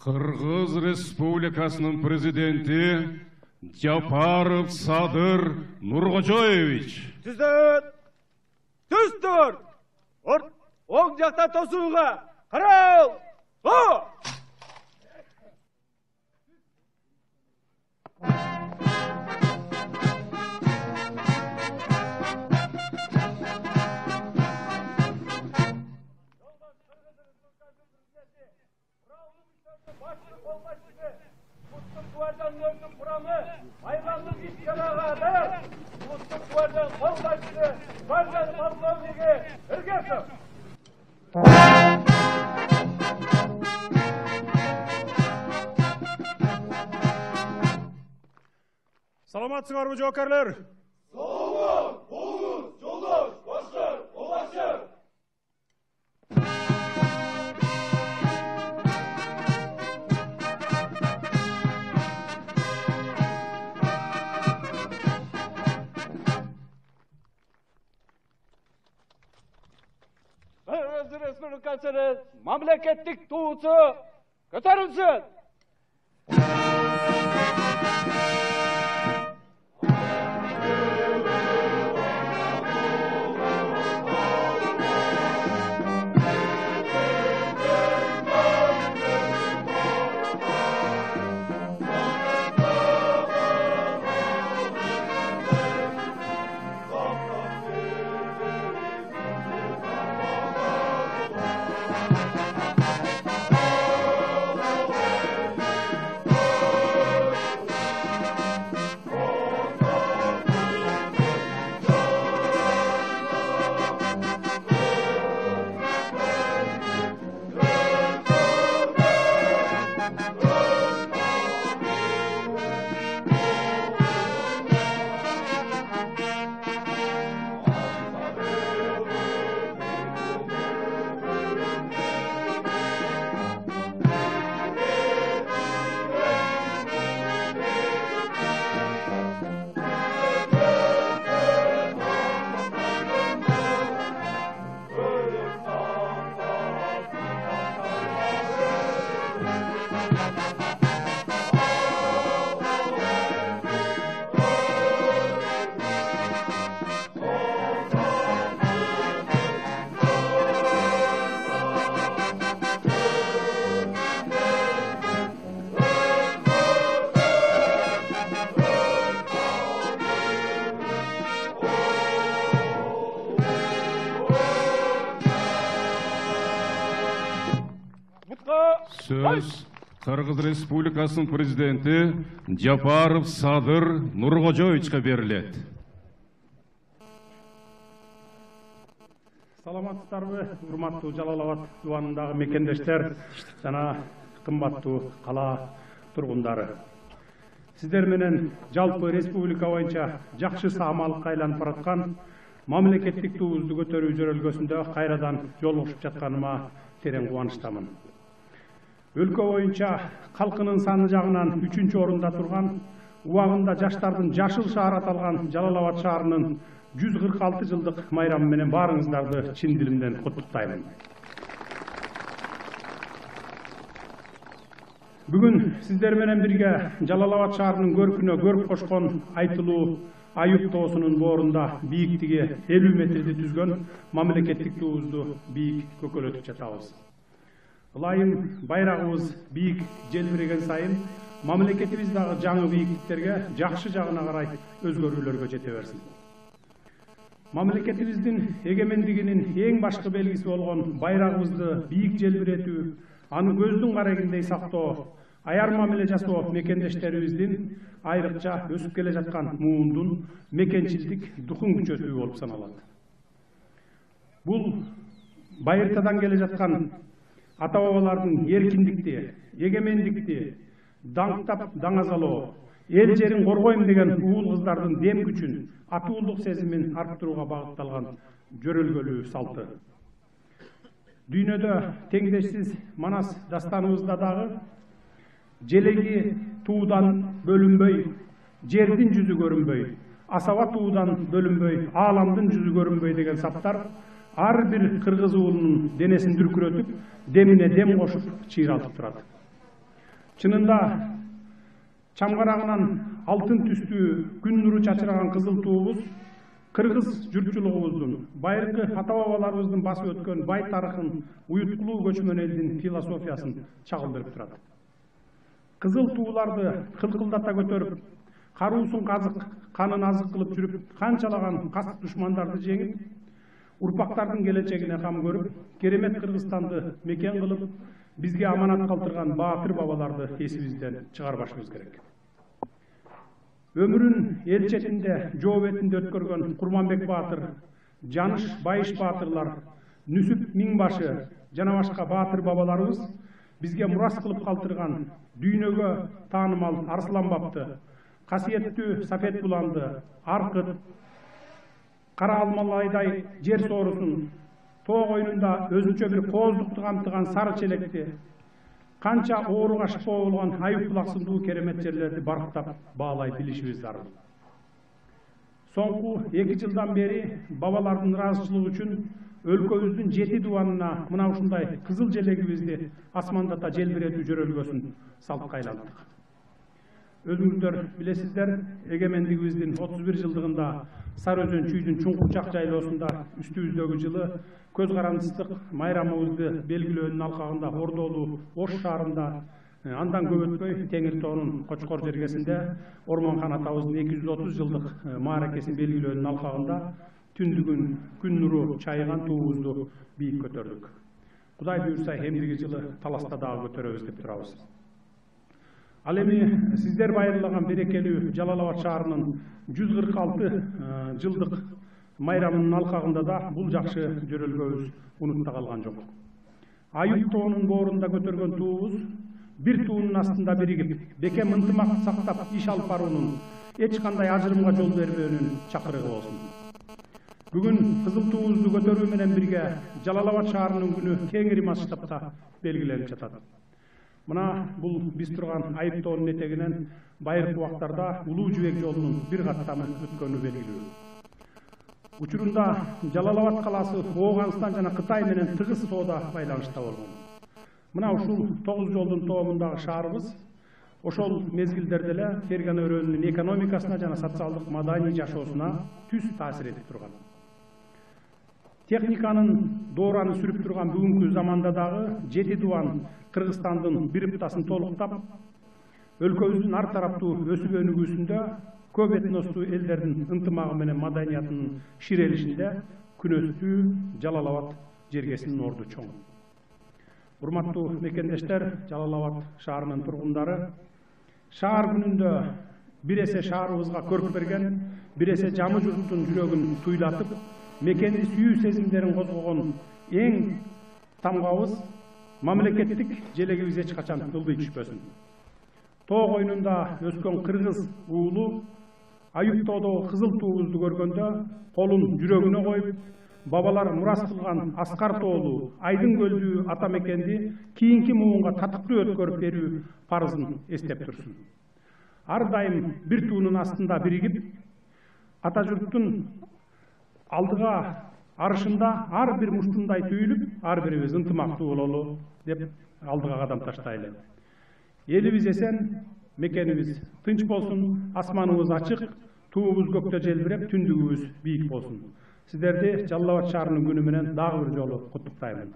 Кыргыз Республикасынын президенти Жапаров Садыр Нуркожоевич. Түстөр! Оң жақта тосуға! Қарал! Саламатсыңарбы жоокерлер? Sağ olun, yoldaş, başlar, olaşır. Kırgız Respublikası'nın memleketlik tuğusu götürülsün. Söz Kırgız Respublikasынын президенти Жапаров Садыр Нуркожоевичке берилет. Саламатсыздарбы, урматтуу Жалал Абад дубанындагы мекендештер жана кымбаттуу кала тургундары. Сиздер менен жалпы республика боюнча жакшы саамалыкка айланып бараткан мамлекеттик туубузду көтөрүү жөрөлгөсүндө кайрадан жолугушуп жатканыма терең кубанычтамын. Өлкө боюнча калкынын саны жагынан 3-орунда турган, убагында жаштардын жашыл шаар аталган Жалал Абад шаарынын 146 жылдык майрамы менен баарыңыздарды чын дилимден куттуктаймын. Бүгүн сиздер менен бирге Жалал Абад шаарынын көркүнө көрк кошкон айтылуу Аюп тоосунун боорунда бийиктиги 50 метрди түзгөн мамлекеттик туубузду бийик көкөлөтүп жатабыз. Ылайым байрагыбыз бийик желбиреген сайын мамлекетибиз дагы жаңы бийиктиктерге жакшы жагына карай өзгөрүүлөргө жете берсин. Мамлекетибиздин эгемендигинин эң башкы белгиси болгон байрагыбызды бийик желбиретүү, аны көздүн карегиндей сактоо, аяр мамиле жасоо мекендештерибиздин айрыкча өсүп келе жаткан муундун мекенчилдик духун күчөтүү болуп саналат. Бул байыртадан келе жаткан ата-бабалардын эркиндикти, эгемендикти даңктап даңазалоо, эл жерин коргойм деген уул кыздардын дем күчүн, атуулдук сезимин арттырууга багытталган жөрөлгөлүү салты. Дүйнөдө теңдешсиз Манас дастаныбызда дагы желеги туудан бөлүнбөй, жердин жүзү көрүнбөй, асаба туудан бөлүнбөй, ааламдын жүзү көрүнбөй деген саптар ар бир кыргыз уулунун денесин дүркүрөтүп, демине дем кошуп чыйралтып турат. Чынында чамгарагынан алтын түстүү күн нуру чачыраган кызыл туубуз кыргыз журтчулугубуздун, байыркы ата бабаларыбыздын басып өткөн бай тарыхын, уюткулуу көчмөн элдин философиясын чагылдырып турат. Кызыл тууларды кылкылдата көтөрүп, каруусун казык, канын азык кылып жүрүп, канчалаган кастык душмандарды жеңип, урпактардын келечегине кам көрүп, керемет Кыргызстанды мекен кылып, бизге аманат калтырган баатыр бабаларды эсибизден чыгарбашыбыз керек. Ömrün el четинде, жоо бетинде өткөргөн Курманбек баатыр, Жаныш Байыш баатырлар, Нүсүп Миңбашы жана башка баатыр бабаларыбыз бизге мурас кылып калтырган дүйнөгө таанымал Арслан бапты, касиеттүү Сафет буланды, Аркыт, Кара Алмалайдай жер соорусун, тоо койнунда өзүнчө бир кооздукту камтыган Сары Челекти, канча ооруга шыпоо болгон Айып булак сындуу керемет жерлерди барктап баалай билишибиз зарыл. Соңку 2 жылдан бери бабалардын ыраазычылыгы үчүн өлкөбүздүн 7 дубанына мына ушундай кызыл желегибизди асмандата желбиретүү жөрөлгөсүн салып кайландык. Өзүңүздөр билесиздер, эгемендигибиздин 31 жылдыгында Сары Өзөн чүйдүн Чуңкурчак жайлоосунда үстүбүздөгү жылы көз карандыстык майрамыбызды белгилөөнүн алкагында Ордолуу Ош шаарында, андан көп өтпөй Теңир тоонун Кочкор жергесинде Орманхан атабыздын 230 жылдык мааракесин белгилөөнүн алкагында түндүгүн күн нуру чайган туубузду бийик көтөрдүк. Кудай буйрса эмдиги жылы Таласта дагы көтөрөбүз деп турабыз. Ал эми сиздер байырлаган берекелүү Жалал Абад шаарынын 146 жылдык майрамынын алкагында да бул жакшы жөрөлгөбүз унутта калган жок. Айып тоонун боорунда көтөргөн туубуз бир туунун астында биригип, бекем ынтымак сактап иш алып баруунун эч кандай ажырымга жол бербөөнүн чакырыгы болсун. Бүгүн кызыл туубузду көтөрүү менен бирге Жалал Абад шаарынын күнү кеңири масштабта белгиленип жатат. Мына бул биз турган Айып тоонун этегинен байыркы убактарда Улуу Жибек жолунун бир каттамы өткөнү белгилүү. Учурунда Жалал Абад калаасы Ооганстан жана Кытай менен тыгыз соода байланышта болгон. Мына ушул 9 жолдун тоомундагы шаарыбыз ошол мезгилдерде эле Ферган өрөөнүнүн экономикасына жана социалдык маданий жашоосуна түз таасир этип турган. Техниканын доораны сүрүп турган бүгүнкү заманда дагы 7 дубан Кыргызстандын бир ыптасын толуктап, өлкөбүздүн ар тараптуу өсүп өнүгүүсүндө көп этностуу элдердин ынтымагы менен маданиятынын ширелишинде күнөстүү Жалал Абад жергесинин орду чоң. Урматтуу мекендештер, Жалал Абад шаарынын тургундары, шаар күнүндө бир эсе шаарыбызга көрк берген, бир эсе жамы журттун жүрөгүн туйлатып, мекенди сүйүү сезимдерин козгогон эң тамгабыз мамлекеттик желегибиз эч качан ылдый түшпөсүн. Тоо койнунда өскөн кыргыз уулу Айып тоодогу кызыл туубузду көргөндө колун жүрөгүнө коюп, бабалар мурас кылган Аскар тоолуу, Айдын көлдүү ата мекенди кийинки муунга татыктуу өткөрүп берүү парызын эстеп турсун. Ар дайым бир туунун астында биригип, ата журттун алдыга арышында ар бир муштундай түйүлүп, ар бирибиз ынтымактуу бололу деп алдыга кадам таштайлы. Элибиз эсен, мекенибиз тынч болсун, асманыбыз ачык, туубуз көктө желбиреп, түндүгүбүз бийик болсун. Сиздерди Жалал Абад шаарынын күнү менен дагы бир жолу куттуктайм.